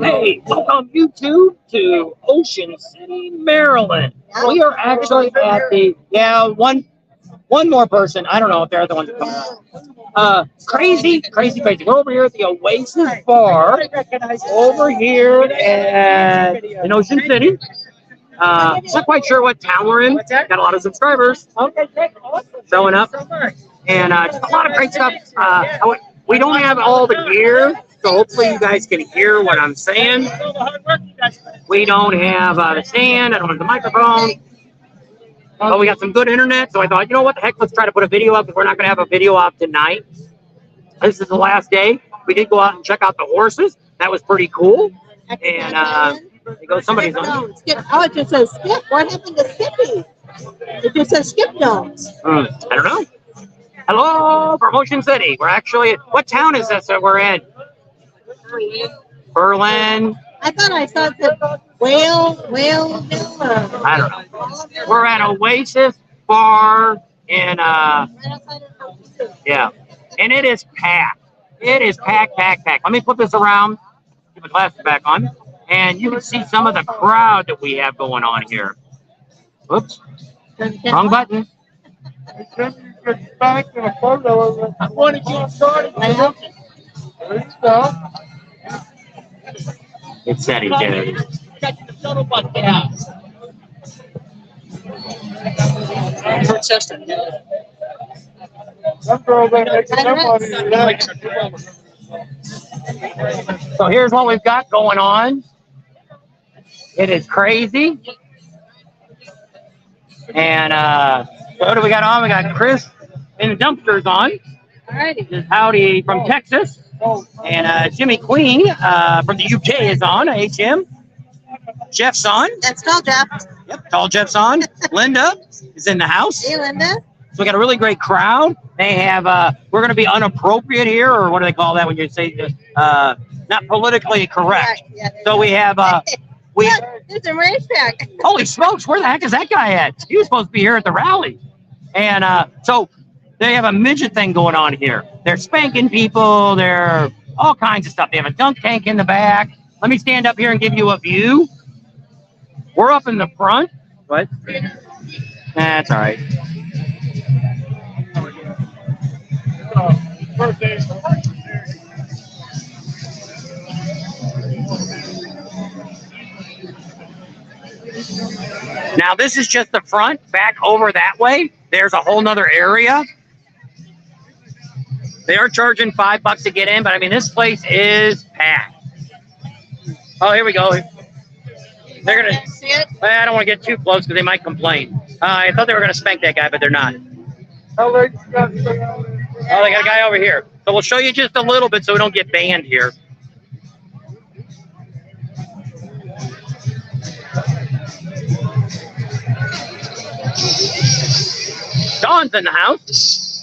Hey, welcome YouTube to Ocean City, Maryland. We are actually at the one more person. I don't know if they're the ones that come. Crazy. We're over here at the Oasis Bar over here in Ocean City. Not quite sure what town we're in. Got a lot of subscribers showing up, and just a lot of great stuff. We don't have all the gear, so hopefully you guys can hear what I'm saying. We don't have the stand. I don't have the microphone. But we got some good internet, so I thought, you know what the heck, let's try to put a video up. We're not going to have a video up tonight. This is the last day. We did go out and check out the horses. That was pretty cool. And there goes somebody's on. Oh, it just says Skip. What happened to Skippy? It just says Skip Jones. I don't know. Hello, from Ocean City. We're actually, what town is this that we're in? Berlin. I thought I saw the Whale. I don't know. We're at Oasis Bar in, yeah. And it is packed. It is packed. Let me put this around. Get my glasses back on. And you can see some of the crowd that we have going on here. Oops. Wrong button. Back in a photo of I want to get started. There you go. It said he did. Got the shuttle bus out. Some girl that makes their money. So here's what we've got going on. It is crazy. And what do we got on? We got Chris in the dumpsters on. Alrighty. This is Howdy from Texas. And Jimmy Queen from the UK is on. HM. Jeff's on. That's tall Jeff. Yep, tall Jeff's on. Linda is in the house. Hey, Linda. So we got a really great crowd. They have, we're going to be inappropriate here, or what do they call that when you say not politically correct? Yeah. So we have, There's a racetrack. holy smokes, where the heck is that guy at? He was supposed to be here at the rally. And so they have a midget thing going on here. They're spanking people. They're all kinds of stuff. They have a dunk tank in the back. Let me stand up here and give you a view. We're up in the front. What? That's all right. Now this is just the front. Back over that way, there's a whole nother area. They are charging $5 to get in, but I mean this place is packed. Oh, here we go. They're gonna. I don't want to get too close because they might complain. I thought they were gonna spank that guy, but they're not. Oh, they got a guy over here. So we'll show you just a little bit so we don't get banned here. Dawn's in the house.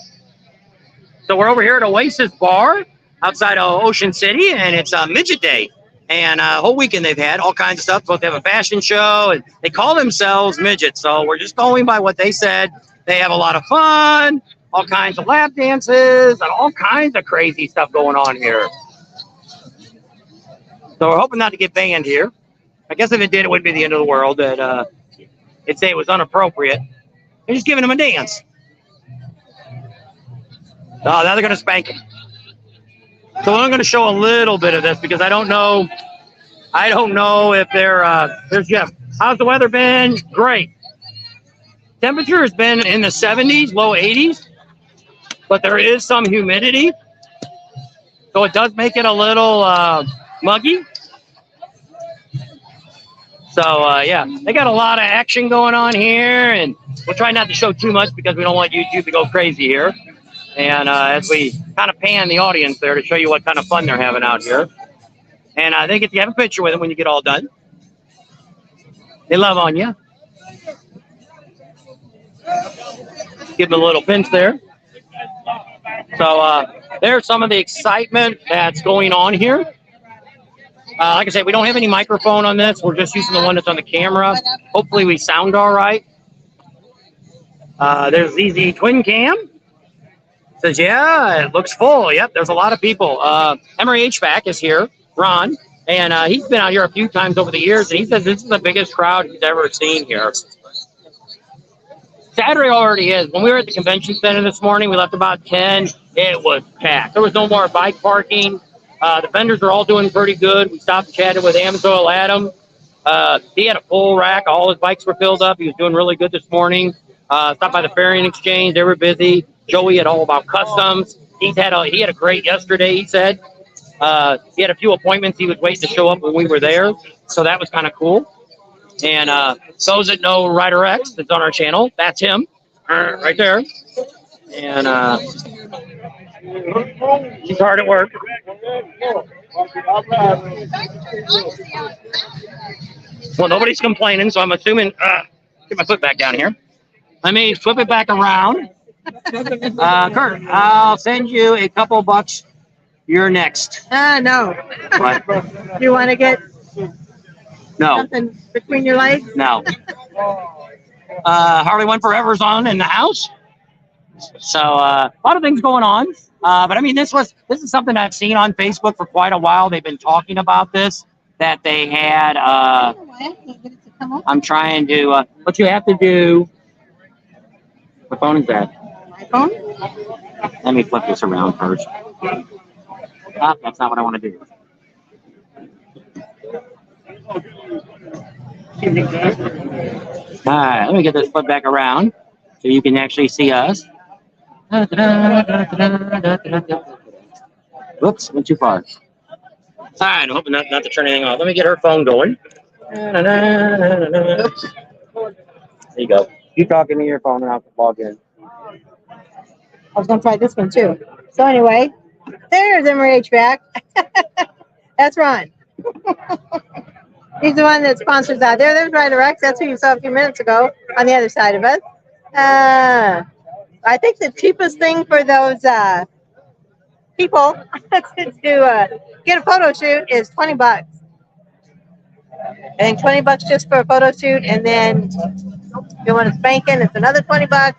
So we're over here at Oasis Bar outside of Ocean City, and it's Midget Day. And whole weekend they've had all kinds of stuff. Both they have a fashion show, and they call themselves Midget. So we're just going by what they said. They have a lot of fun, all kinds of lap dances, and all kinds of crazy stuff going on here. So we're hoping not to get banned here. I guess if it did, it wouldn't be the end of the world. That it'd say it was inappropriate. They're just giving them a dance. Oh, now they're going to spank him. So I'm going to show a little bit of this because I don't know if they're, there's Jeff. How's the weather been? Great. Temperature has been in the 70s, low 80s, but there is some humidity. So it does make it a little muggy. So, yeah, they got a lot of action going on here, and we'll try not to show too much because we don't want YouTube to go crazy here. And as we kind of pan the audience there to show you what kind of fun they're having out here. And they get to have a picture with them when you get all done. They love on you. Give them a little pinch there. So there's some of the excitement that's going on here. Like I said, we don't have any microphone on this. We're just using the one that's on the camera. Hopefully we sound all right. There's ZZ Twin Cam. Says, yeah, it looks full. Yep, there's a lot of people. Emery HVAC is here. Ron. And he's been out here a few times over the years, and he says this is the biggest crowd he's ever seen here. Saturday already is. When we were at the convention center this morning, we left about 10. It was packed. There was no more bike parking. The vendors are all doing pretty good. We stopped and chatted with Amazon Adam. He had a full rack. All his bikes were filled up. He was doing really good this morning. Stopped by the Ferry and Exchange. They were busy. Joey had all about customs. He had a great yesterday, he said. He had a few appointments. He was waiting to show up when we were there. So that was kind of cool. And those that know Rider X that's on our channel, that's him right there. And he's hard at work. Well, nobody's complaining, so I'm assuming. Get my foot back down here. Let me flip it back around. Kurt, I'll send you a couple bucks. You're next. No. What? You want to get No. something between your legs? No. Harley One Forever's on in the house. So a lot of things going on. But I mean, this is something I've seen on Facebook for quite a while. They've been talking about this, that they had, I'm trying to, what you have to do, what phone is that? My phone? Let me flip this around first. That's not what I want to do. All right, let me get this flipped back around so you can actually see us. Whoops, went too far. All right, I'm hoping not to turn anything off. Let me get her phone going. There you go. You talking to your phone and I'll log in. I was going to try this one too. So anyway, there's Emory HVAC. That's Ron. He's the one that sponsors out there. There's Rider X. That's who you saw a few minutes ago on the other side of us. I think the cheapest thing for those people to get a photo shoot is $20. I think $20 just for a photo shoot, and then if you want a spanking, it's another $20.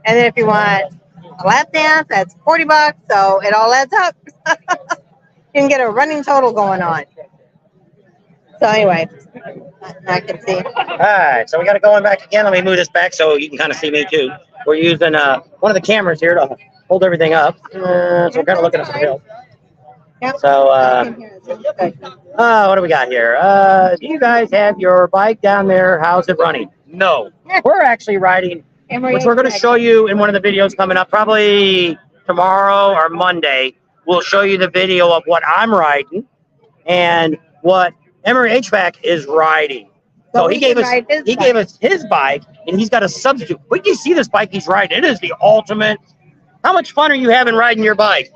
And then if you want a lap dance, that's $40. So it all adds up. You can get a running total going on. So anyway, I can see. All right, so we got it going back again. Let me move this back so you can kind of see me too. We're using one of the cameras here to hold everything up. So we're kind of looking at some film. Yep. So, what do we got here? Do you guys have your bike down there? How's it running? No. We're actually riding, which we're going to show you in one of the videos coming up, probably tomorrow or Monday. We'll show you the video of what I'm riding and what Emory HVAC is riding. So he gave us his bike, and he's got a substitute. We can see this bike he's riding. It is the ultimate. How much fun are you having riding your bike?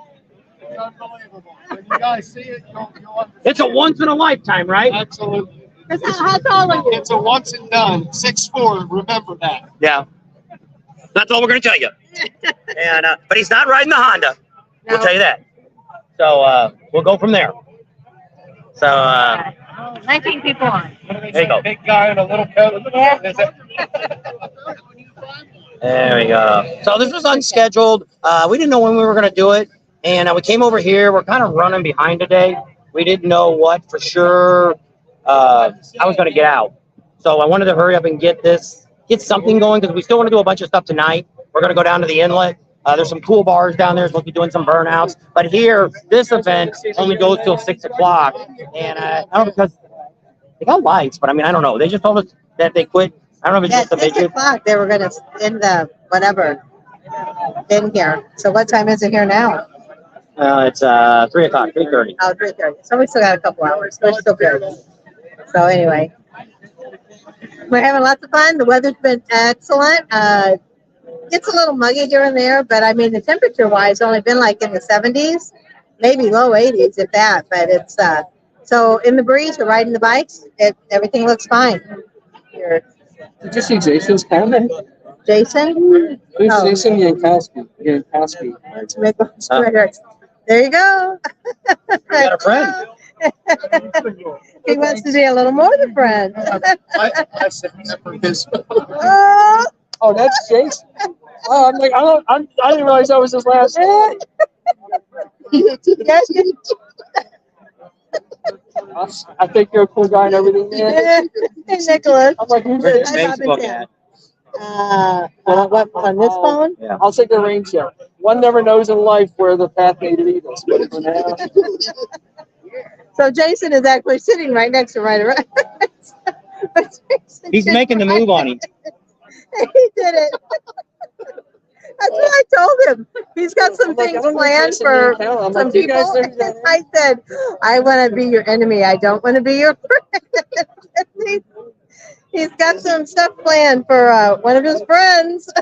It's unbelievable. When you guys see it, you'll understand. It's a once in a lifetime, right? Absolutely. How tall are you? It's a once and done. 6'4". Remember that. Yeah. That's all we're going to tell you. And but he's not riding the Honda. No. We'll tell you that. So we'll go from there. So 19 people on. there you go. Big guy in a little coat. There we go. So this was unscheduled. We didn't know when we were going to do it. And we came over here. We're kind of running behind today. We didn't know what for sure I was going to get out. So I wanted to hurry up and get something going because we still want to do a bunch of stuff tonight. We're going to go down to the inlet. There's some pool bars down there. We'll be doing some burnouts. But here, this event only goes till 6 o'clock. And I don't know because they got lights, but I mean, I don't know. They just told us that they quit. I don't know if it's just the 6 Midget. o'clock, they were going to end the whatever in here. So what time is it here now? It's 3 o'clock, 3:30. Oh, 3:30. So we still got a couple hours. We're still good. So anyway, we're having lots of fun. The weather's been excellent. It's a little muggy here and there, but I mean, the temperature-wise, only been like in the 70s, maybe low 80s if that. But it's so in the breeze, we're riding the bikes. Everything looks fine. Here. Did you see Jason's comment? Jason? Who's Oh. Jason Yankowski? Let's make a sweater. There you go. We got a friend. He wants to be a little more than friend. I said for his. Oh, Oh, that's Jason. Oh, I'm like, I didn't realize that was his last name. yes, I think you're a cool guy and everything, man. Hey, Nicholas. I'm like, who's Where's this? your Hi, Bob and Facebook Tim. at? What, on this phone? Yeah. I'll take a rain check. One never knows in life where the path may lead us. But for now, So Jason is actually sitting right next to Ryder. He's making the move on him. He did it. That's what I told him. He's got some I'm like, things I don't need planned Jason for to I'm some like, you guys people. know that. I said, I want to be your enemy. I don't want to be your friend. He's got some stuff planned for one of his friends.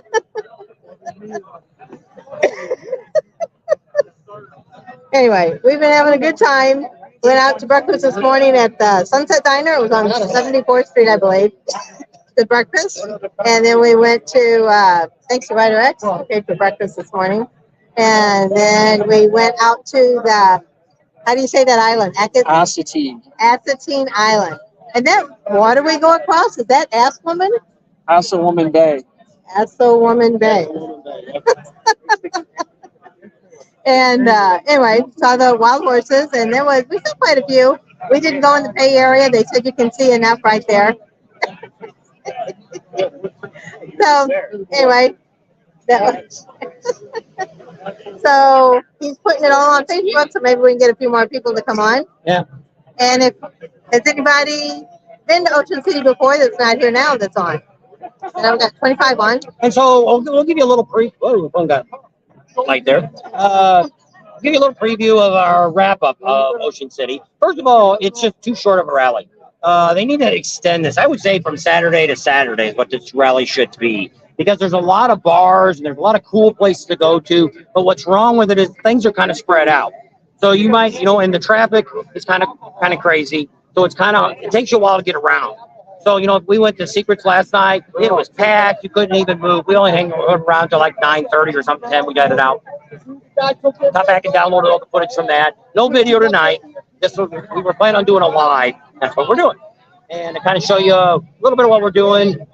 Anyway, we've been having a good time. Went out to breakfast this morning at the Sunset Diner. It was on 74th Street, I believe. The breakfast, and then we went to thanks to Ryder X. We paid for breakfast this morning, and then we went out to the how do you say that island? Assateague. Assateague Island. And that water we go across is that Asswoman? Assawoman Bay. Assawoman Bay. And anyway, saw the wild horses, and we saw quite a few. We didn't go in the pay area. They said you can see enough right there. So anyway, so he's putting it all on Facebook, so maybe we can get a few more people to come on. Yeah. And if has anybody been to Ocean City before that's not here now that's on? And I've got 25 on. And so we'll give you a little whoa, one got light there. Give you a little preview of our wrap up of Ocean City. First of all, it's just too short of a rally. They need to extend this. I would say from Saturday to Saturday is what this rally should be, because there's a lot of bars and there's a lot of cool places to go to. But what's wrong with it is things are kind of spread out. So you might, and the traffic is kind of crazy. So it takes you a while to get around. So, if we went to Secrets last night, it was packed. You couldn't even move. We only hung around till like 9:30 or something. 10, we got it out. Got back and downloaded all the footage from that. No video tonight. We were planning on doing a live. That's what we're doing. And to kind of show you a little bit of what we're doing.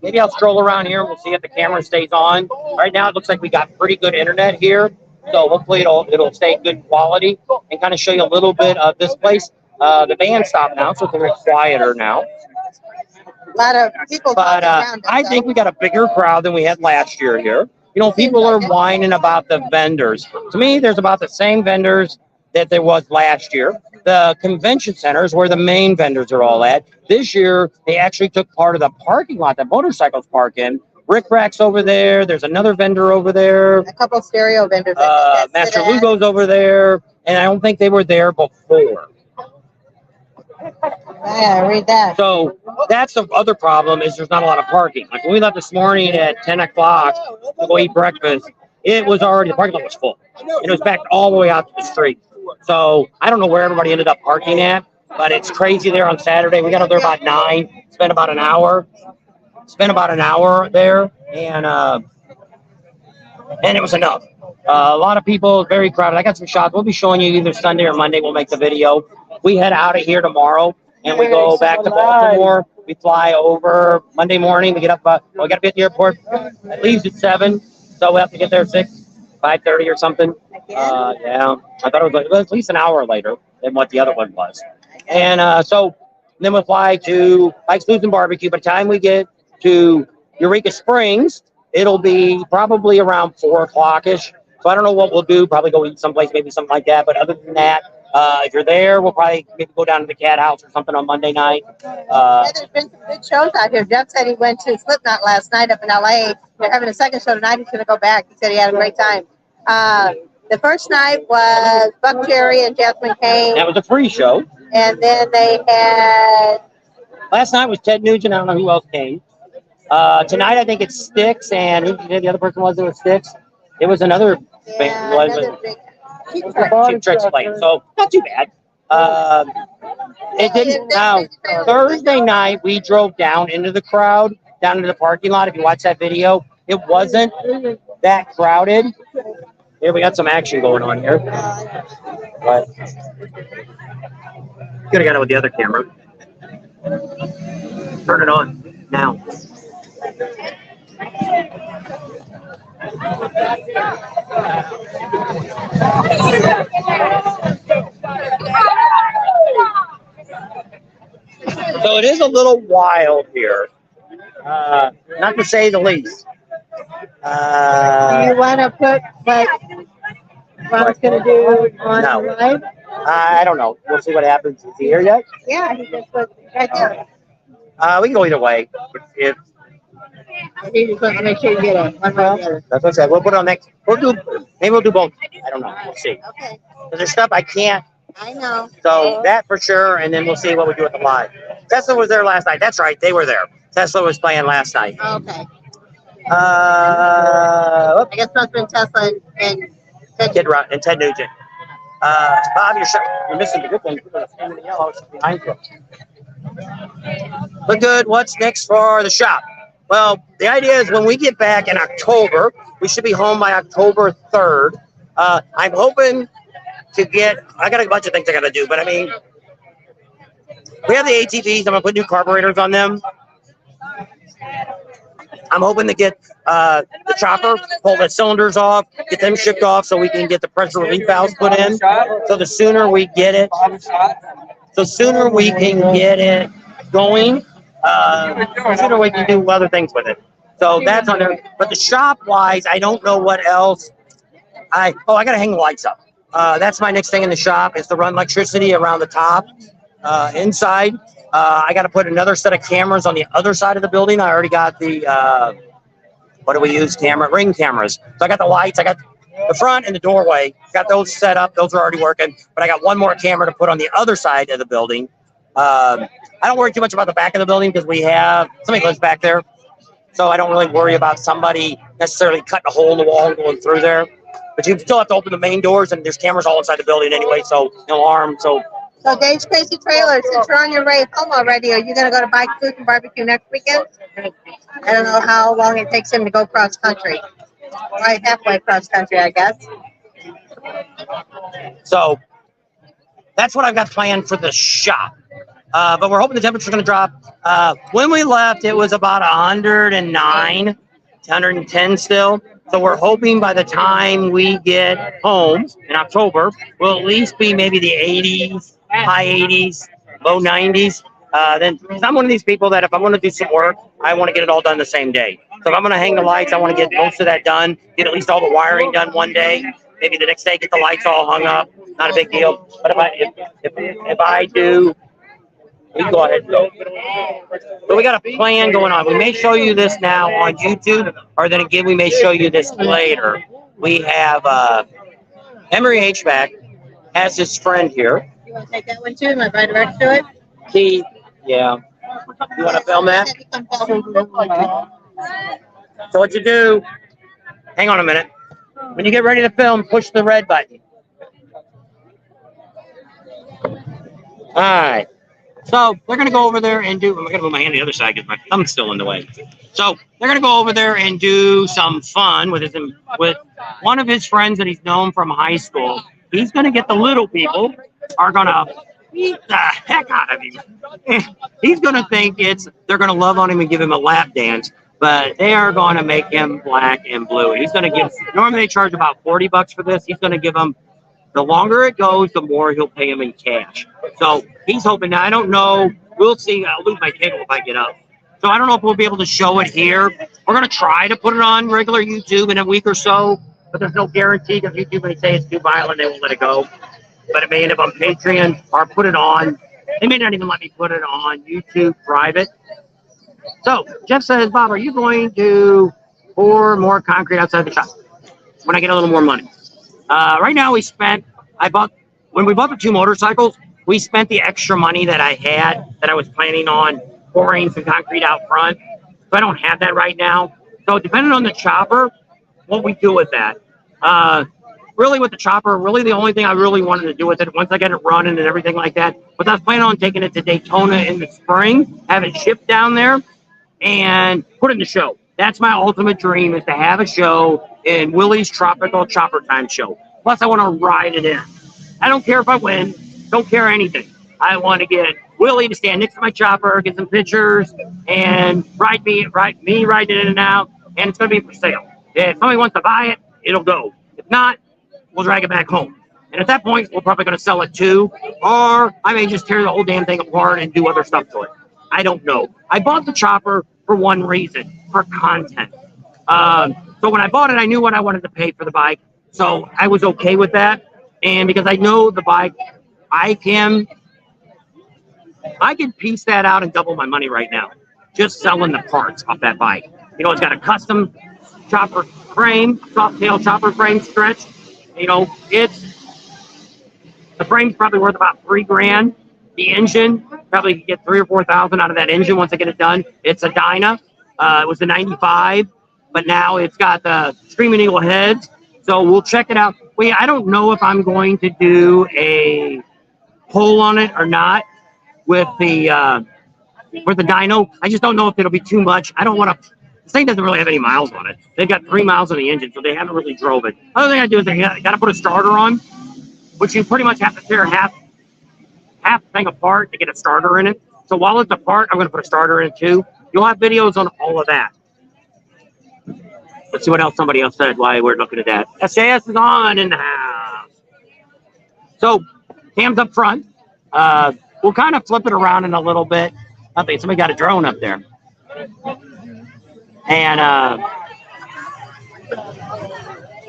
Maybe I'll stroll around here and we'll see if the camera stays on. Right now, it looks like we got pretty good internet here. So hopefully it'll stay good quality, and kind of show you a little bit of this place. The band stopped now, so it's a little quieter now. A lot of people. But I think we got a bigger crowd than we had last year here. People are whining about the vendors. To me, there's about the same vendors that there was last year. The convention centers where the main vendors are all at. This year, they actually took part of the parking lot that motorcycles park in. Rick Rack's over there. There's another vendor over there. A couple of stereo vendors. Master Lugo's over there. And I don't think they were there before. Yeah, read that. So that's the other problem, is there's not a lot of parking. Like when we left this morning at 10 o'clock to go eat breakfast, the parking lot was full. And it was backed all the way out to the street. So I don't know where everybody ended up parking at, but it's crazy there on Saturday. We got up there about 9, spent about an hour there, and it was enough. A lot of people, very crowded. I got some shots. We'll be showing you either Sunday or Monday. We'll make the video. We head out of here tomorrow, and we go back to Baltimore. We fly over Monday morning. We get up. We got to be at the airport. It leaves at 7, so we have to get there at 5:30 or something. Yeah, I thought it was at least an hour later than what the other one was. And so then we'll fly to Mike's Blues and Barbecue. By the time we get to Eureka Springs, it'll be probably around 4 o'clock-ish. So I don't know what we'll do. Probably go eat someplace, maybe something like that. But other than that, if you're there, we'll probably maybe go down to the Cat House or something on Monday night. There's been some good shows out here. Jeff said he went to Slipknot last night up in LA. They're having a second show tonight. He's going to go back. He said he had a great time. The first night was Buck Cherry and Jasmine Cain. That was a free show. And then they had... Last night was Ted Nugent. I don't know who else came. Tonight, I think it's Styx, and who the other person was that was Styx? It was another band. Cheap Tricks playing, so not too bad. It didn't. Now, Thursday night, we drove down into the crowd, down into the parking lot. If you watch that video, it wasn't that crowded. Here, we got some action going on here. But could have got it with the other camera. Turn it on now. So it is a little wild here, not to say the least. Do you want to put what Ron's going to do on No. live? I don't know. We'll see what happens. Is he here yet? Yeah, he just put right there. We can go either way. If He just wants to make sure you get it. One way or the other. that's what I said. We'll put it on next. Maybe we'll do both. I don't know. We'll see. Okay. Because there's stuff I can't. I know. So that for sure, and then we'll see what we do with the live. Tesla was there last night. That's right. They were there. Tesla was playing last night. Okay. I I guess that's been Tesla and Kid Rock and Ted Nugent. Bob, you're missing the good thing. In the yellow behind you. But good. What's next for the shop? Well, the idea is when we get back in October, we should be home by October 3rd. I'm hoping to get. I got a bunch of things I got to do, but I mean, we have the ATVs. I'm gonna put new carburetors on them. I'm hoping to get the chopper, pull the cylinders off, get them shipped off so we can get the pressure relief valves put in. So the sooner we get it, the sooner we can get it going, the sooner we can do other things with it. So that's on there. But the shop wise, I don't know what else. I gotta hang the lights up. That's my next thing in the shop is to run electricity around the top, inside. I got to put another set of cameras on the other side of the building. I already got the, what do we use? Ring cameras. So I got the lights. I got the front and the doorway. Got those set up. Those are already working. But I got one more camera to put on the other side of the building. I don't worry too much about the back of the building because somebody lives back there. So I don't really worry about somebody necessarily cutting a hole in the wall and going through there. But you still have to open the main doors, and there's cameras all inside the building anyway, so no alarm. So Dave's Crazy Trailer, since you're on your way home already, are you going to go to Bike Food and Barbecue next weekend? I don't know how long it takes him to go cross country. Right halfway cross country, I guess. So that's what I've got planned for the shop. But we're hoping the temperature's going to drop. When we left, it was about 109, 110 still. So we're hoping by the time we get home in October, we'll at least be maybe the 80s, high 80s, low 90s. Then I'm one of these people that if I'm going to do some work, I want to get it all done the same day. So if I'm going to hang the lights, I want to get most of that done, get at least all the wiring done one day. Maybe the next day, get the lights all hung up. Not a big deal. But if I do, we can go ahead and go. So we got a plan going on. We may show you this now on YouTube, or then again, we may show you this later. We have Emery HVAC has his friend here. You want to take that one too? Am I right direct to it? He, yeah. You want to film that? So what you do, hang on a minute. When you get ready to film, push the red button. All right. So they're going to go over there and do, I'm going to move my hand to the other side because my thumb's still in the way. So they're going to go over there and do some fun with one of his friends that he's known from high school. He's going to get the little people are going to beat the heck out of him. He's going to think they're going to love on him and give him a lap dance, but they are going to make him black and blue. He's going to normally they charge about $40 for this. He's going to give them, the longer it goes, the more he'll pay him in cash. So he's hoping. Now, I don't know. We'll see. I'll lose my cable if I get up. So I don't know if we'll be able to show it here. We're going to try to put it on regular YouTube in a week or so, but there's no guarantee because YouTube, when they say it's too violent, they won't let it go. But it may end up on Patreon or put it on. They may not even let me put it on YouTube private. So Jeff says, Bob, are you going to pour more concrete outside the shop when I get a little more money? Right now, when we bought the two motorcycles, we spent the extra money that I had that I was planning on pouring some concrete out front. So I don't have that right now. So depending on the chopper, what we do with that. Really with the chopper, really the only thing I really wanted to do with it, once I get it running and everything like that, was I was planning on taking it to Daytona in the spring, have it shipped down there, and put it in the show. That's my ultimate dream, is to have a show in Willie's Tropical Chopper Time Show. Plus, I want to ride it in. I don't care if I win. Don't care anything. I want to get Willie to stand next to my chopper, get some pictures, and ride me riding in and out, and it's going to be for sale. If somebody wants to buy it, it'll go. If not, we'll drag it back home. And at that point, we're probably going to sell it too. Or I may just tear the whole damn thing apart and do other stuff to it. I don't know. I bought the chopper for one reason, for content. So when I bought it, I knew what I wanted to pay for the bike. So I was okay with that. And because I know the bike, I can piece that out and double my money right now. Just selling the parts off that bike. You know, it's got a custom chopper frame, soft tail chopper frame stretch. You know, the frame's probably worth about $3,000. The engine, probably get 3,000 or 4,000 out of that engine once I get it done. It's a Dyna. It was a 95, but now it's got the Screaming Eagle heads. So we'll check it out. Wait, I don't know if I'm going to do a poll on it or not with the dyno. I just don't know if it'll be too much. I don't want to. This thing doesn't really have any miles on it. They've got 3 miles on the engine, so they haven't really drove it. Other thing I do is I got to put a starter on, which you pretty much have to tear half the thing apart to get a starter in it. So while it's apart, I'm going to put a starter in it too. You'll have videos on all of that. Let's see what else somebody else said while we're looking at that. SAS is on in the house. So cam's up front. We'll kind of flip it around in a little bit. I think somebody got a drone up there. And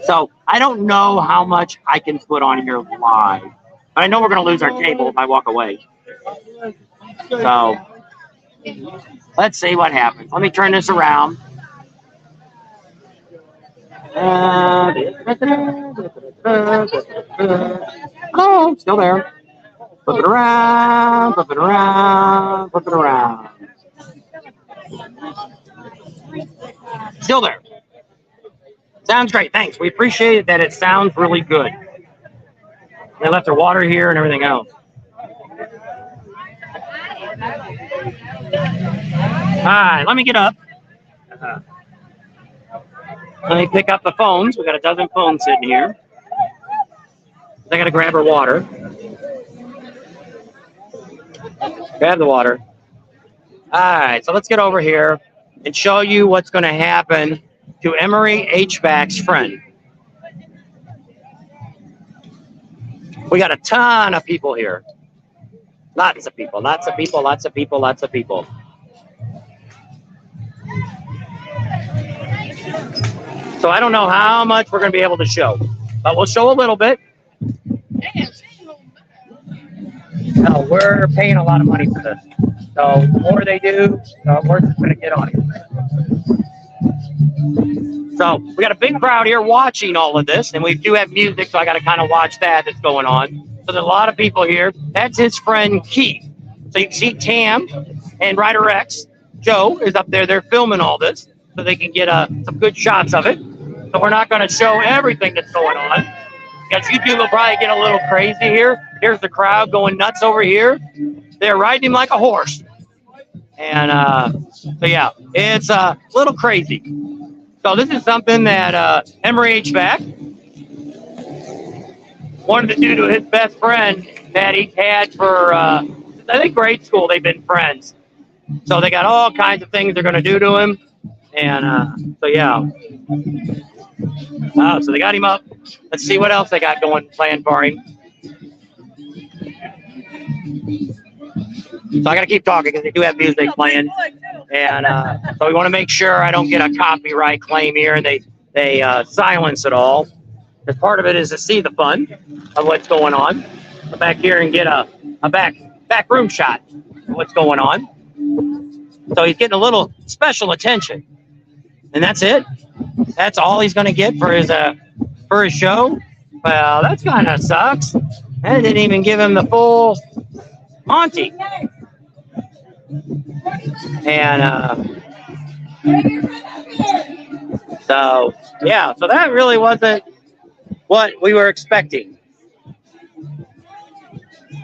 so I don't know how much I can put on here live. But I know we're going to lose our table if I walk away. So let's see what happens. Let me turn this around. Oh, still there. Flip it around, flip it around, flip it around. Still there. Sounds great. Thanks. We appreciate it that it sounds really good. They left their water here and everything else. All right, let me get up. Let me pick up the phones. We got a dozen phones sitting here. I got to grab her water. Grab the water. All right, so let's get over here and show you what's going to happen to Emery HVAC's friend. We got a ton of people here. Lots of people, lots of people, lots of people, lots of people. So I don't know how much we're going to be able to show, but we'll show a little bit. No, we're paying a lot of money for this. So the more they do, the worse it's going to get on it. So we got a big crowd here watching all of this, and we do have music, so I got to kind of watch that's going on. So there's a lot of people here. That's his friend Keith. So you can see Tam and Ryder X, Joe, is up there. They're filming all this so they can get some good shots of it. So we're not going to show everything that's going on, because YouTube will probably get a little crazy here. Here's the crowd going nuts over here. They're riding him like a horse. And so, yeah, it's a little crazy. So this is something that Emery HVAC wanted to do to his best friend that he's had for, I think, grade school. They've been friends. So they got all kinds of things they're going to do to him. And so, yeah. So they got him up. Let's see what else they got planned for him. So I got to keep talking because they do have music playing. And so we want to make sure I don't get a copyright claim here and they silence it all. Because part of it is to see the fun of what's going on. Come back here and get a back room shot of what's going on. So he's getting a little special attention. And that's it. That's all he's going to get for his show. Well, that kind of sucks. And didn't even give him the full Monty. And so, yeah, so that really wasn't what we were expecting.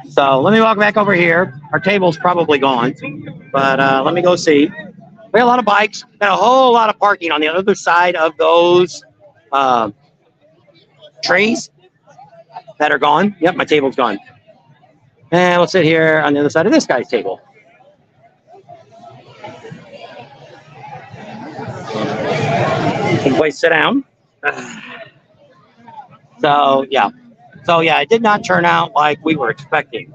So let me walk back over here. Our table's probably gone, but let me go see. We got a lot of bikes, got a whole lot of parking on the other side of those trees that are gone. Yep, my table's gone. And we'll sit here on the other side of this guy's table. Some place to sit down. So, yeah. So yeah, it did not turn out like we were expecting.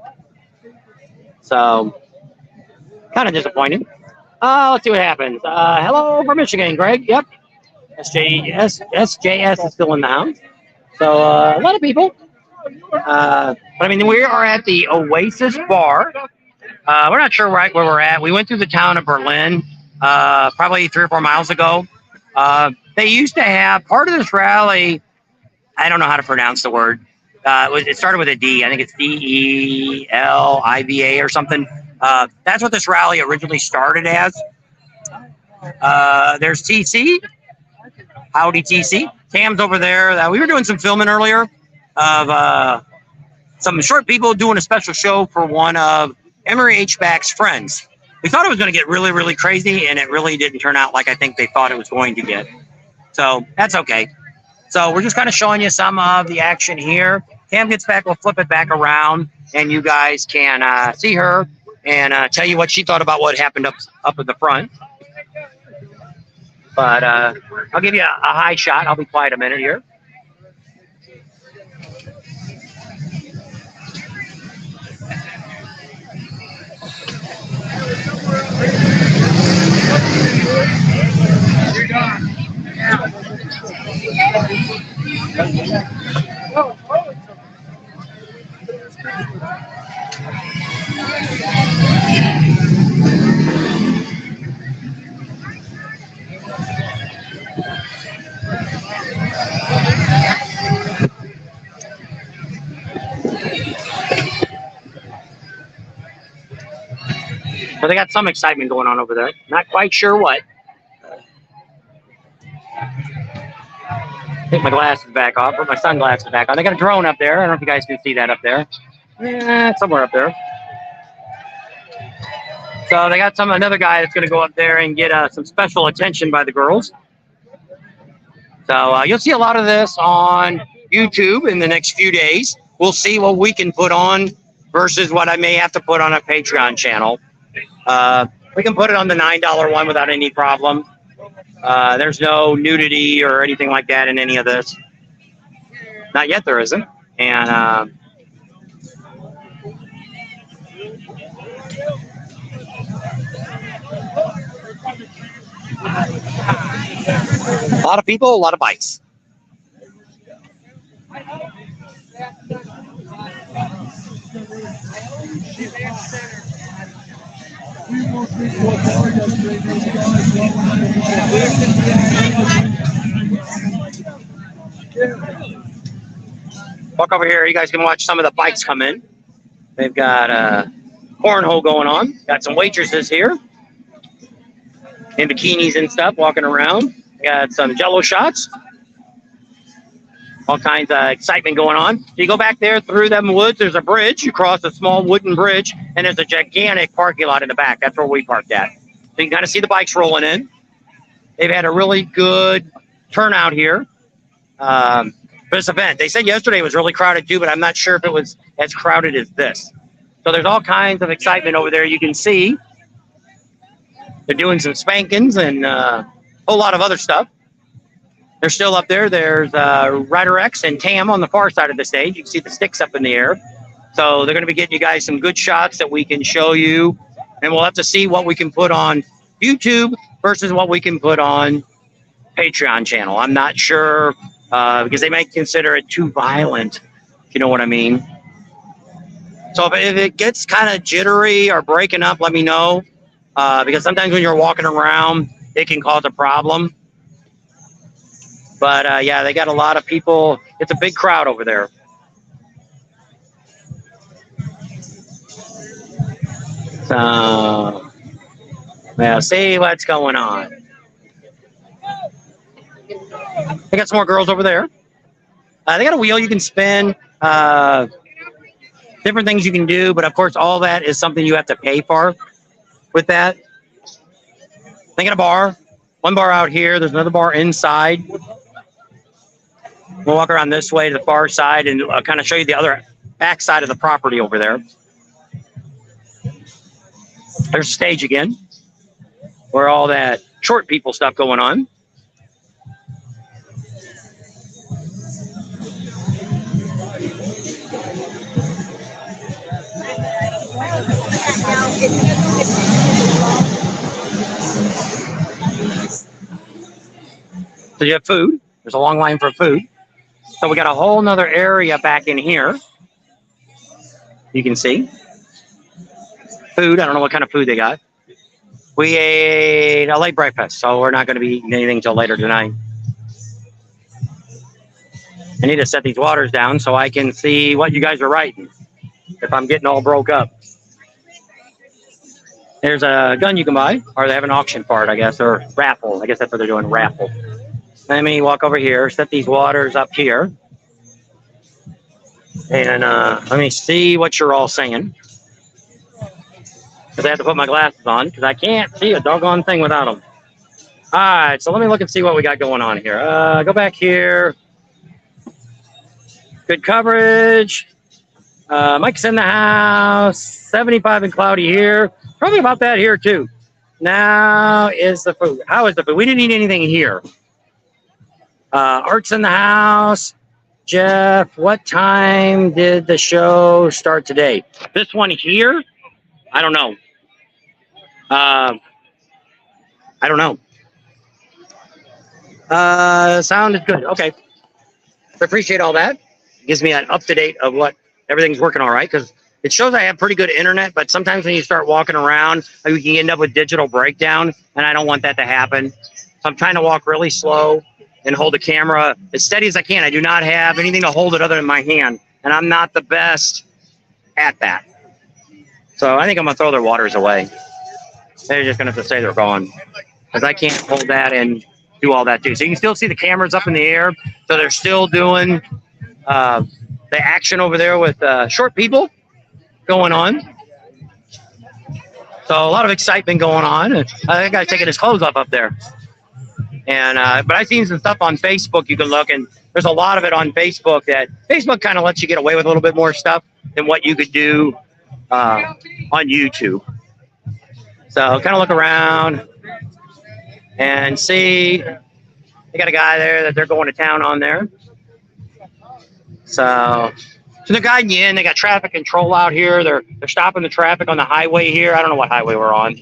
So kind of disappointing. Let's see what happens. Hello from Michigan, Greg. Yep. SJS is still in the house. So a lot of people. But I mean, we are at the Oasis Bar. We're not sure right where we're at. We went through the town of Berlin probably 3 or 4 miles ago. They used to have part of this rally. I don't know how to pronounce the word. It started with a D. I think it's DELIVA or something. That's what this rally originally started as. There's TC. Howdy, TC. Tam's over there. We were doing some filming earlier of some short people doing a special show for one of Emery H-Back's friends. We thought it was going to get really, really crazy, and it really didn't turn out like I think they thought it was going to get. So that's okay. So we're just kind of showing you some of the action here. Tam gets back, we'll flip it back around, and you guys can see her and tell you what she thought about what happened up at the front. But I'll give you a high shot. I'll be quiet a minute here. So they got some excitement going on over there. Not quite sure what. Take my glasses back off, put my sunglasses back on. They got a drone up there. I don't know if you guys can see that up there. Yeah, somewhere up there. So they got another guy that's going to go up there and get some special attention by the girls. So you'll see a lot of this on YouTube in the next few days. We'll see what we can put on versus what I may have to put on a Patreon channel. We can put it on the $9 one without any problem. There's no nudity or anything like that in any of this. Not yet, there isn't. And a lot of people, a lot of bikes. Walk over here. You guys can watch some of the bikes come in. They've got cornhole going on. Got some waitresses here in bikinis and stuff walking around. Got some jello shots. All kinds of excitement going on. So you go back there through them woods. There's a bridge. You cross a small wooden bridge, and there's a gigantic parking lot in the back. That's where we parked at. So you can kind of see the bikes rolling in. They've had a really good turnout here for this event. They said yesterday was really crowded too, but I'm not sure if it was as crowded as this. So there's all kinds of excitement over there. You can see they're doing some spankings and a whole lot of other stuff. They're still up there. There's Rider X and Tam on the far side of the stage. You can see the sticks up in the air. So they're going to be getting you guys some good shots that we can show you. And we'll have to see what we can put on YouTube versus what we can put on Patreon channel. I'm not sure because they might consider it too violent, if you know what I mean. So if it gets kind of jittery or breaking up, let me know. Because sometimes when you're walking around, it can cause a problem. But yeah, they got a lot of people. It's a big crowd over there. So, yeah, see what's going on. They got some more girls over there. They got a wheel you can spin. Different things you can do, but of course, all that is something you have to pay for. With that, they got a bar. One bar out here. There's another bar inside. We'll walk around this way to the far side and kind of show you the other back side of the property over there. There's stage again, where all that short people stuff going on. So you have food. There's a long line for food. So we got a whole nother area back in here. You can see. Food. I don't know what kind of food they got. We ate a late breakfast, so we're not going to be eating anything till later tonight. I need to set these waters down so I can see what you guys are writing. If I'm getting all broke up. There's a gun you can buy, or they have an auction for it, I guess, or raffle. I guess that's what they're doing, raffle. Let me walk over here, set these waters up here. And let me see what you're all saying. Because I have to put my glasses on, because I can't see a doggone thing without them. All right, so let me look and see what we got going on here. Go back here. Good coverage. Mike's in the house. 75 and cloudy here. Probably about that here, too. Now is the food. How is the food? We didn't eat anything here. Art's in the house. Jeff, what time did the show start today? This one here? I don't know. I don't know. Sound is good. Okay. I appreciate all that. It gives me an up-to-date of what everything's working all right, because it shows I have pretty good internet, but sometimes when you start walking around, you can end up with digital breakdown, and I don't want that to happen. So I'm trying to walk really slow and hold the camera as steady as I can. I do not have anything to hold it other than my hand, and I'm not the best at that. So I think I'm going to throw their waters away. They're just going to have to say they're gone, because I can't hold that and do all that too. So you can still see the cameras up in the air, so they're still doing the action over there with short people going on. So a lot of excitement going on. I think that guy's taking his clothes off up there. And but I've seen some stuff on Facebook you can look, and there's a lot of it on Facebook that Facebook kind of lets you get away with a little bit more stuff than what you could do on YouTube. So kind of look around and see. They got a guy there that they're going to town on there. So they're guiding you in. They got traffic control out here. They're stopping the traffic on the highway here. I don't know what highway we're on.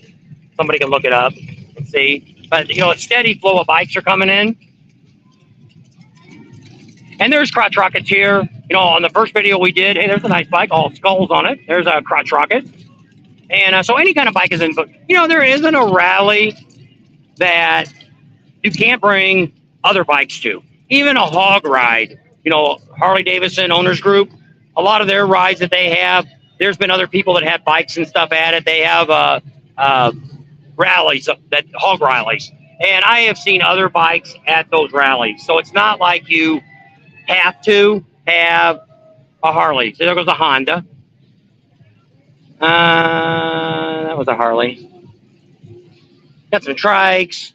Somebody can look it up and see. But, you know, a steady flow of bikes are coming in. And there's crotch rockets here. You know, on the first video we did, hey, there's a nice bike, all skulls on it. There's a crotch rocket. And so any kind of bike is in. But, you know, there isn't a rally that you can't bring other bikes to. Even a hog ride. You know, Harley Davidson Owners Group, a lot of their rides that they have, there's been other people that have bikes and stuff at it. They have rallies, that hog rallies. And I have seen other bikes at those rallies. So it's not like you have to have a Harley. So there goes a Honda. That was a Harley. Got some trikes.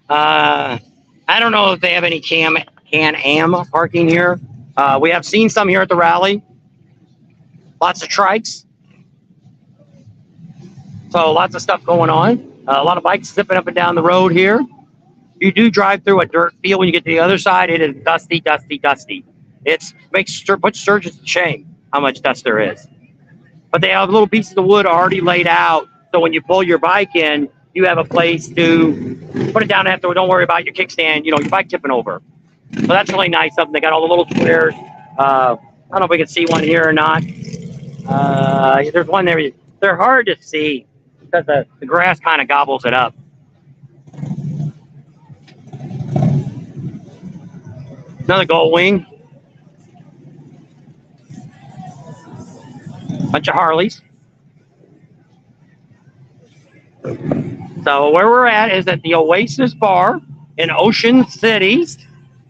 I don't know if they have any Can-Am parking here. We have seen some here at the rally. Lots of trikes. So lots of stuff going on. A lot of bikes zipping up and down the road here. You do drive through a dirt field when you get to the other side. It is dusty, dusty, dusty. Puts surgeons to shame how much dust there is. But they have little pieces of wood already laid out. So when you pull your bike in, you have a place to put it down after. Don't worry about your kickstand, you know, your bike tipping over. So that's really nice of them. They got all the little squares. I don't know if we can see one here or not. There's one there. They're hard to see because the grass kind of gobbles it up. Another gold wing. Bunch of Harleys. So where we're at is at the Oasis Bar in Ocean City,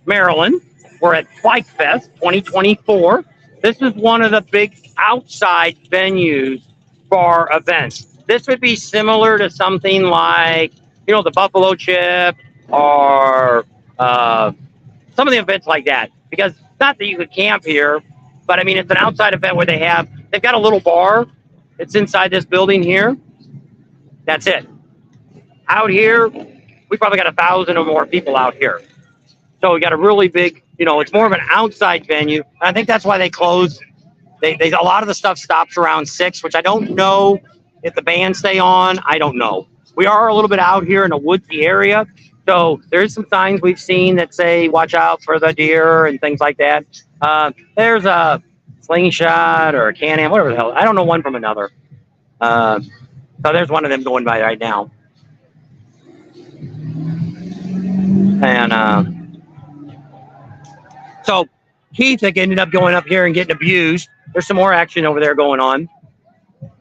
Maryland. We're at BikeFest 2024. This is one of the big outside venues for events. This would be similar to something like, you know, the Buffalo Chip or some of the events like that. Because not that you could camp here, but I mean, it's an outside event where they've got a little bar. It's inside this building here. That's it. Out here, we probably got 1,000 or more people out here. So we got a really big, you know, it's more of an outside venue. I think that's why they close. A lot of the stuff stops around 6, which I don't know if the bands stay on. I don't know. We are a little bit out here in a woodsy area. So there's some signs we've seen that say watch out for the deer and things like that. There's a slingshot or a Can-Am, whatever the hell. I don't know one from another. So there's one of them going by right now. And so Keith ended up going up here and getting abused. There's some more action over there going on.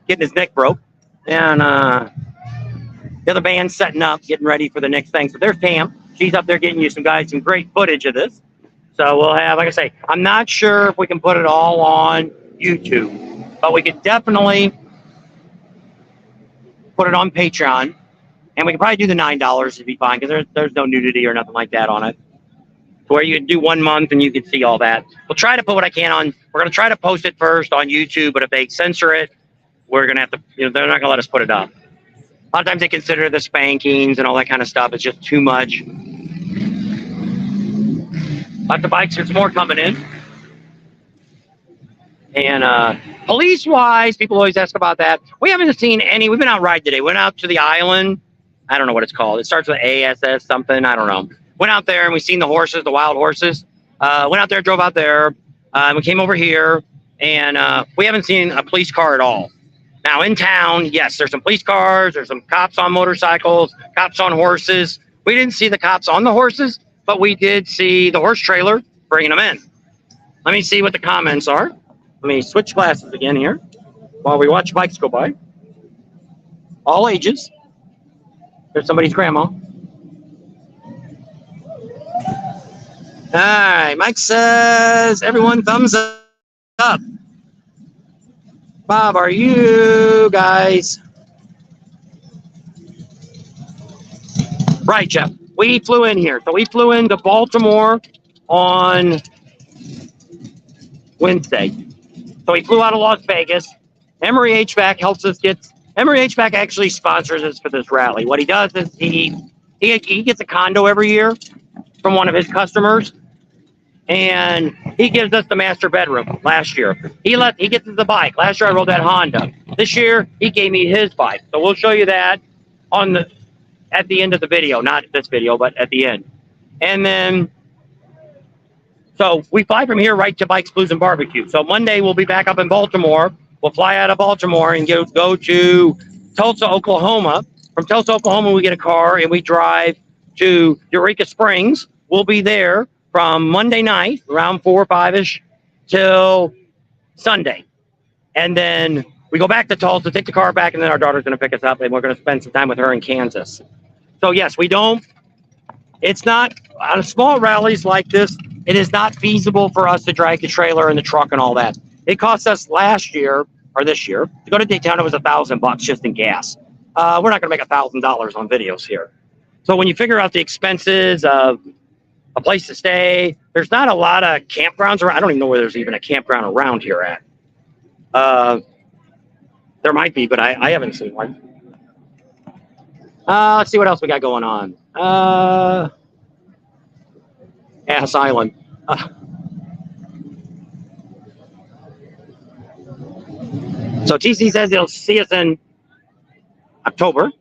Getting his neck broke. And the other band's setting up, getting ready for the next thing. So there's Pam. She's up there getting you some great footage of this. So we'll have, like I say, I'm not sure if we can put it all on YouTube, but we could definitely put it on Patreon, and we can probably do the $9 to be fine because there's no nudity or nothing like that on it. Where you can do 1 month and you can see all that. We'll try to put what I can on. We're going to try to post it first on YouTube, but if they censor it, we're going to have to, they're not going to let us put it up. A lot of times they consider the spankings and all that kind of stuff. It's just too much. But the bikes, there's more coming in. And police-wise, people always ask about that. We haven't seen any. We've been out riding today. Went out to the island. I don't know what it's called. It starts with ASS something. I don't know. Went out there and we seen the horses, the wild horses. Went out there, drove out there. We came over here, and we haven't seen a police car at all. Now, in town, yes, there's some police cars. There's some cops on motorcycles, cops on horses. We didn't see the cops on the horses, but we did see the horse trailer bringing them in. Let me see what the comments are. Let me switch glasses again here while we watch bikes go by. All ages. There's somebody's grandma. All right, Mike says, everyone thumbs up. Bob, are you guys? Right, Jeff. We flew in here. So we flew into Baltimore on Wednesday. So we flew out of Las Vegas. Emory HVAC helps us get. Emory HVAC actually sponsors us for this rally. What he does is he gets a condo every year from one of his customers, and he gives us the master bedroom. Last year, he gets us the bike. Last year I rode that Honda. This year he gave me his bike. So we'll show you that at the end of the video, not this video, but at the end. And then, so we fly from here right to Bikes, Blues, and Barbecue. So Monday we'll be back up in Baltimore. We'll fly out of Baltimore and go to Tulsa, Oklahoma. From Tulsa, Oklahoma, we get a car and we drive to Eureka Springs. We'll be there from Monday night, around 4 or 5-ish, till Sunday. And then we go back to Tulsa, take the car back, and then our daughter's going to pick us up, and we're going to spend some time with her in Kansas. So, yes, it's not, on small rallies like this, it is not feasible for us to drag the trailer and the truck and all that. It cost us last year, or this year, to go to Daytona. It was $1,000 just in gas. We're not going to make $1,000 on videos here. So when you figure out the expenses of a place to stay, there's not a lot of campgrounds around. I don't even know where there's even a campground around here at. There might be, but I haven't seen one. Let's see what else we got going on. Ass Island. So TC says he'll see us in October.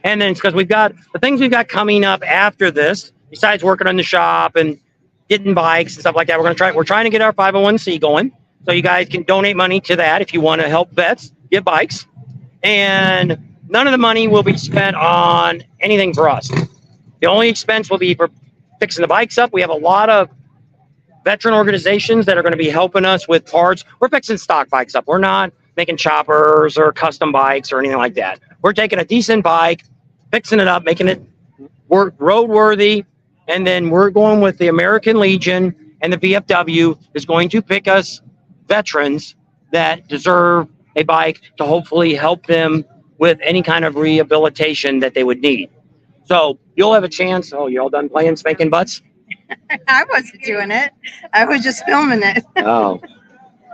And then it's because we've got the things we've got coming up after this, besides working on the shop and getting bikes and stuff like that. We're trying to get our 501c going. So you guys can donate money to that if you want to help vets get bikes. And none of the money will be spent on anything for us. The only expense will be for fixing the bikes up. We have a lot of veteran organizations that are going to be helping us with parts. We're fixing stock bikes up. We're not making choppers or custom bikes or anything like that. We're taking a decent bike, fixing it up, making it roadworthy, and then we're going with the American Legion, and the VFW is going to pick us veterans that deserve a bike to hopefully help them with any kind of rehabilitation that they would need. So you'll have a chance. Oh, you all done playing spanking butts? I wasn't doing it. I was just filming it. Oh,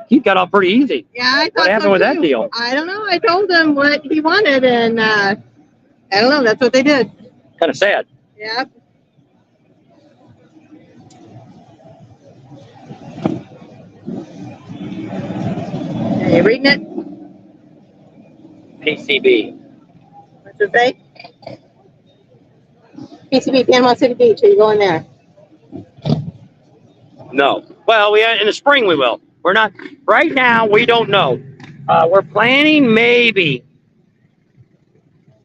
he got off pretty easy. Yeah, I thought What happened so with too. that deal? I don't know. I told them what he wanted, and I don't know. That's what they did. Kind of sad. Yeah. Are you reading it? PCB. What's it say? PCB, Panama City Beach. Are you going there? No. Well, in the spring we will. We're not right now. We don't know. We're planning maybe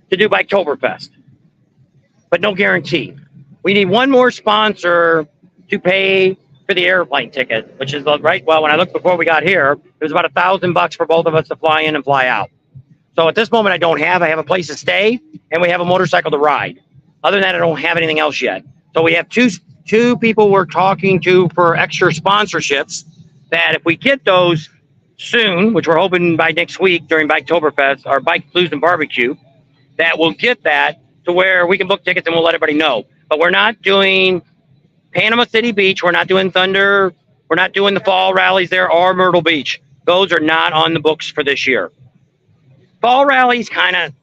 to do Biketoberfest, but no guarantee. We need one more sponsor to pay for the airplane ticket, which is right. Well, when I looked before we got here, it was about $1,000 for both of us to fly in and fly out. So at this moment, I have a place to stay and we have a motorcycle to ride. Other than that, I don't have anything else yet. So we have two people we're talking to for extra sponsorships that if we get those soon, which we're hoping by next week during Biketoberfest or Bike Blues and Barbecue, that we'll get that to where we can book tickets and we'll let everybody know. But we're not doing Panama City Beach. We're not doing Thunder. We're not doing the fall rallies there or Myrtle Beach. Those are not on the books for this year. Fall rallies kind of,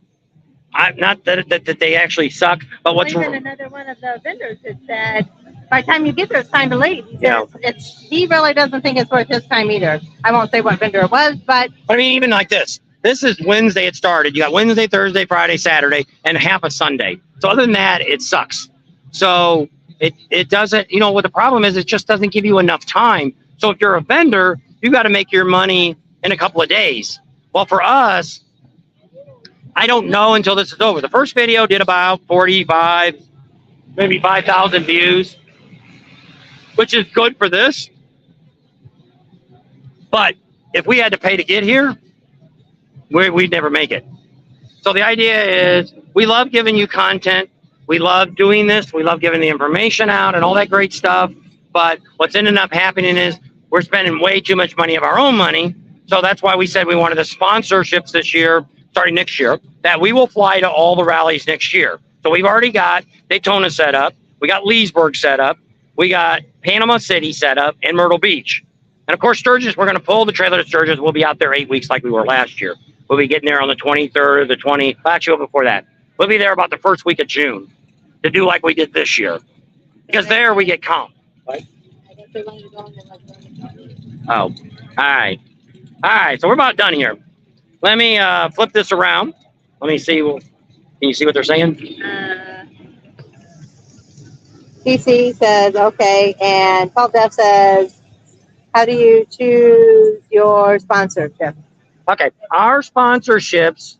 not that they actually suck, but what's even another one of the vendors that said, by the time you get there, it's time to leave. He says he really doesn't think it's worth his time either. I won't say what vendor it was, but I mean, even like this. This is Wednesday. It started. You got Wednesday, Thursday, Friday, Saturday, and half a Sunday. So other than that, it sucks. So it doesn't. What the problem is, it just doesn't give you enough time. So if you're a vendor, you got to make your money in a couple of days. Well, for us, I don't know until this is over. The first video did about 45, maybe 5,000 views, which is good for this. But if we had to pay to get here, we'd never make it. So the idea is we love giving you content. We love doing this. We love giving the information out and all that great stuff. But what's ended up happening is we're spending way too much money of our own money. So that's why we said we wanted the sponsorships this year, starting next year, that we will fly to all the rallies next year. So we've already got Daytona set up. We got Leesburg set up. We got Panama City set up and Myrtle Beach. And of course, Sturgis, we're going to pull the trailer to Sturgis. We'll be out there 8 weeks like we were last year. We'll be getting there on the 23rd, the 20th. Actually, before that. We'll be there about the first week of June to do like we did this year. Because there we get comp. Right? Oh, all right. All right, so we're about done here. Let me flip this around. Let me see. Can you see what they're saying? DC says, okay, and Paul Duff says, how do you choose your sponsorship? Okay, our sponsorships,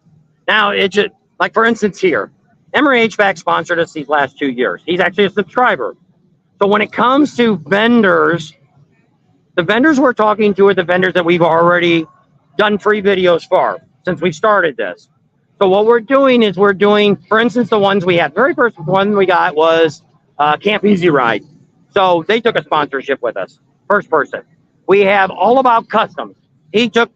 now it's just, like for instance here, Emory HVAC sponsored us these last 2 years. He's actually a subscriber. So when it comes to vendors, the vendors we're talking to are the vendors that we've already done free videos for since we started this. So what we're doing is for instance, the ones we had. Very first one we got was Camp Easy Ride. So they took a sponsorship with us, first person. We have All About Customs. He took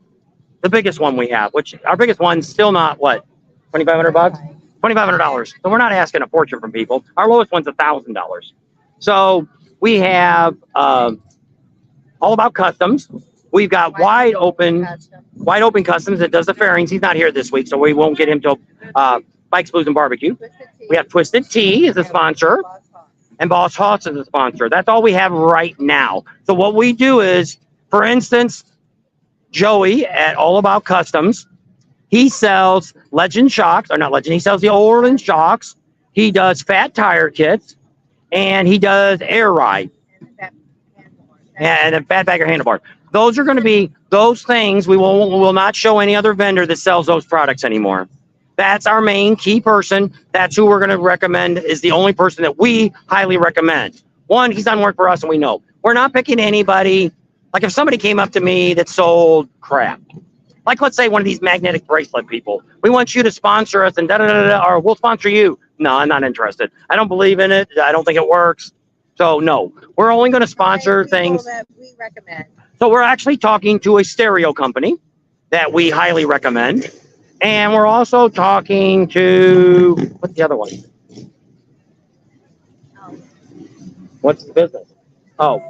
the biggest one we have, which our biggest one's still not what, $2,500 bucks? $2,500. So we're not asking a fortune from people. Our lowest one's $1,000. So we have All About Customs. We've got Wide Open Customs that does the fairings. He's not here this week, so we won't get him till Bikes, Blues, and Barbecue. We have Twisted Tea as a sponsor, and Boss Hoss as a sponsor. That's all we have right now. So what we do is, for instance, Joey at All About Customs, he sells Legend shocks, or not Legend, he sells the Orland shocks. He does fat tire kits, and he does air ride. And a fat bagger handlebar. Those are going to be those things. We will not show any other vendor that sells those products anymore. That's our main key person. That's who we're going to recommend, is the only person that we highly recommend. One, he's done work for us and we know. We're not picking anybody. Like if somebody came up to me that sold crap, like let's say one of these magnetic bracelet people, we want you to sponsor us and or we'll sponsor you. No, I'm not interested. I don't believe in it. I don't think it works. So no, we're only going to sponsor things that we recommend. So we're actually talking to a stereo company that we highly recommend. And we're also talking to, what's the other one? What's the business? So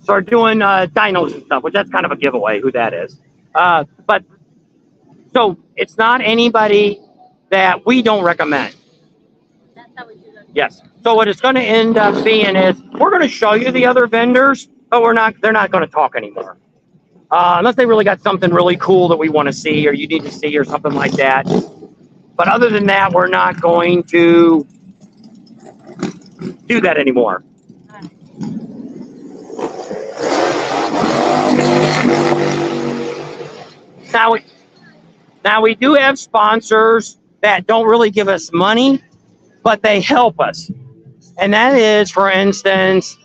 we're doing dynos and stuff, which that's kind of a giveaway who that is. But so it's not anybody that we don't recommend. That's how we do that. Yes. So what it's going to end up being is we're going to show you the other vendors, but they're not going to talk anymore. Unless they really got something really cool that we want to see or you need to see or something like that. But other than that, we're not going to do that anymore. Now we do have sponsors that don't really give us money, but they help us. And that is, for instance,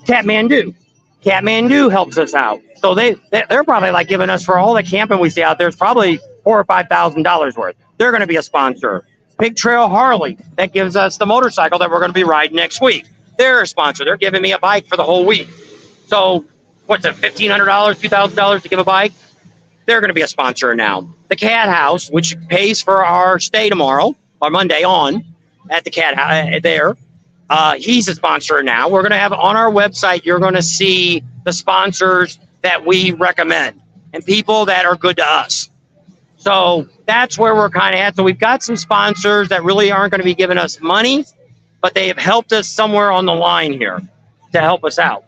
Kathmandu. Kathmandu helps us out. So they're probably like giving us, for all the camping we see out there, it's probably $4,000 or $5,000 worth. They're going to be a sponsor. Big Trail Harley, that gives us the motorcycle that we're going to be riding next week. They're a sponsor. They're giving me a bike for the whole week. So what's it, $1,500, $2,000 to give a bike? They're going to be a sponsor now. The Cat House, which pays for our stay tomorrow or Monday on at the Cat House there. He's a sponsor now. We're going to have on our website, you're going to see the sponsors that we recommend and people that are good to us. So that's where we're kind of at. So we've got some sponsors that really aren't going to be giving us money, but they have helped us somewhere on the line here to help us out.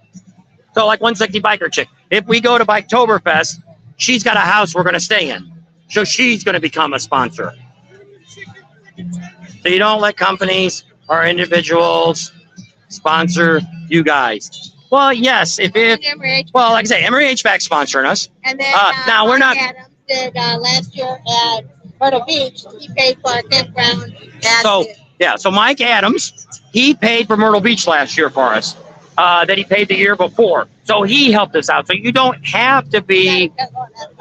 So like 160 Biker Chick, if we go to Biketoberfest, she's got a house we're going to stay in. So she's going to become a sponsor. So you don't let companies or individuals sponsor you guys. Well, yes, well, like I say, Emory HVAC sponsoring us. And then now we're not. Adams did last year at Myrtle Beach. He paid for our campground. So Mike Adams, he paid for Myrtle Beach last year for us. That he paid the year before. So he helped us out. So you don't have to be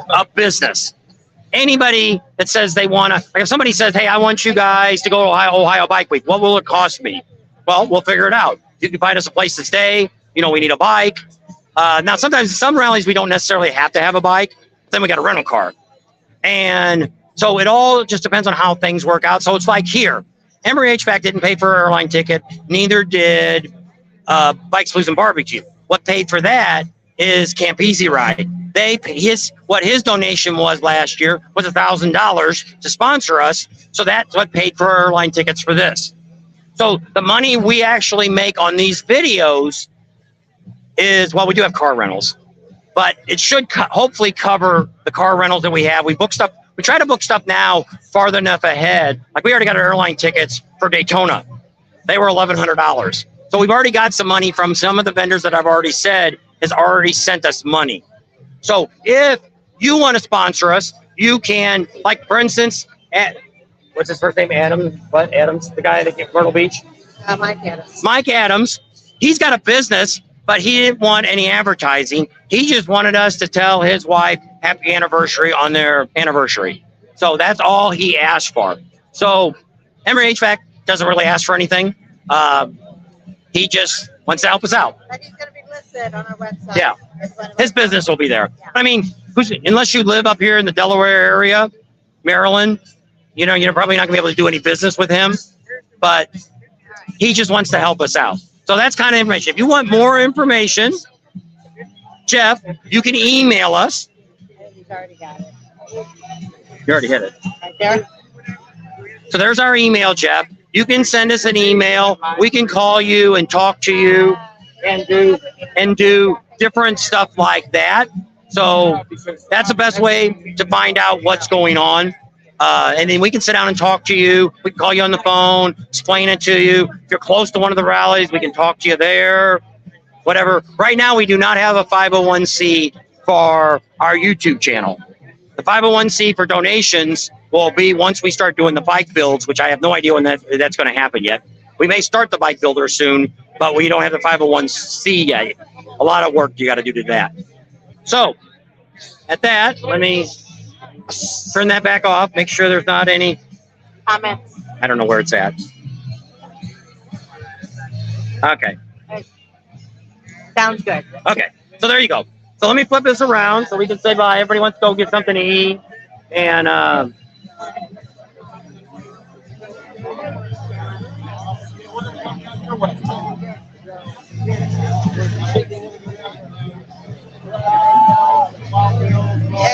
a business. Anybody that says they want to, like if somebody says, hey, I want you guys to go to Ohio Bike Week, what will it cost me? Well, we'll figure it out. You can find us a place to stay. You know, we need a bike. Now, sometimes some rallies, we don't necessarily have to have a bike. Then we got a rental car. And so it all just depends on how things work out. So it's like here, Emory HVAC didn't pay for an airline ticket. Neither did Bikes, Blues, and Barbecue. What paid for that is Camp Easy Ride. What his donation was last year was $1,000 to sponsor us. So that's what paid for our airline tickets for this. So the money we actually make on these videos is, well, we do have car rentals, but it should hopefully cover the car rentals that we have. We book stuff. We try to book stuff now farther enough ahead. Like we already got our airline tickets for Daytona. They were $1,100. So we've already got some money from some of the vendors that I've already said has already sent us money. So if you want to sponsor us, you can, like for instance, what's his first name? Adams, the guy that gets Myrtle Beach. Mike Adams. Mike Adams. He's got a business, but he didn't want any advertising. He just wanted us to tell his wife happy anniversary on their anniversary. So that's all he asked for. So Emory HVAC doesn't really ask for anything. He just wants to help us out. But he's going to be listed on our website. Yeah. His business will be there. I mean, unless you live up here in the Delaware area, Maryland, you know, you're probably not going to be able to do any business with him. But he just wants to help us out. So that's kind of information. If you want more information, Jeff, you can email us. He's already got it. You already hit it. Right there. So there's our email, Jeff. You can send us an email. We can call you and talk to you and do different stuff like that. So that's the best way to find out what's going on. And then we can sit down and talk to you. We can call you on the phone, explain it to you. If you're close to one of the rallies, we can talk to you there, whatever. Right now, we do not have a 501c for our YouTube channel. The 501c for donations will be once we start doing the bike builds, which I have no idea when that's going to happen yet. We may start the bike builder soon, but we don't have the 501c yet. A lot of work you got to do to that. So at that, let me turn that back off. Make sure there's not any Comments. I don't know where it's at. Okay. Sounds good. Okay. So there you go. So let me flip this around so we can say bye. Everybody wants to go get something to eat. And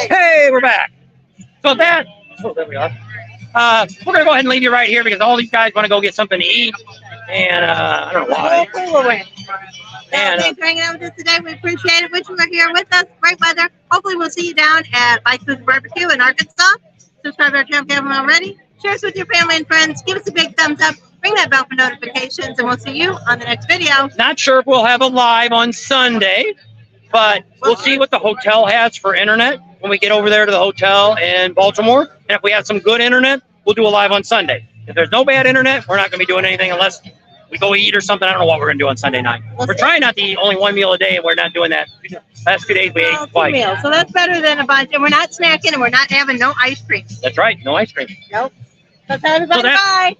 hey, we're back. So there we are. We're gonna go ahead and leave you right here because all these guys want to go get something to eat, and I don't know why. And thanks for hanging out with us today. We appreciate it. Wish you were here with us. Great weather. Hopefully, we'll see you down at Bike Food Barbecue in Arkansas. Subscribe to our channel if you haven't already. Share us with your family and friends. Give us a big thumbs up. ring that bell for notifications, and we'll see you on the next video. Not sure if we'll have a live on Sunday, but we'll see what the hotel has for internet when we get over there to the hotel in Baltimore. And if we have some good internet, we'll do a live on Sunday. If there's no bad internet, we're not going to be doing anything unless we go eat or something. I don't know what we're going to do on Sunday night. We're trying not to eat only one meal a day, and we're not doing that. Last 2 days we ate Two twice. meals. So that's better than a bunch. And we're not snacking, and we're not having no ice cream. That's right. No ice cream. Nope. So tell everybody So bye.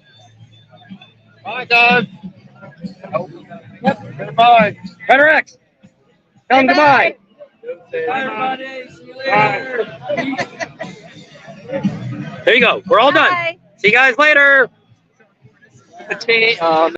Bye, guys. Yep. Goodbye. Cutter X. Tell them Bye-bye. goodbye. Bye, everybody. See you later. There you go. We're all done. Bye. See you guys later.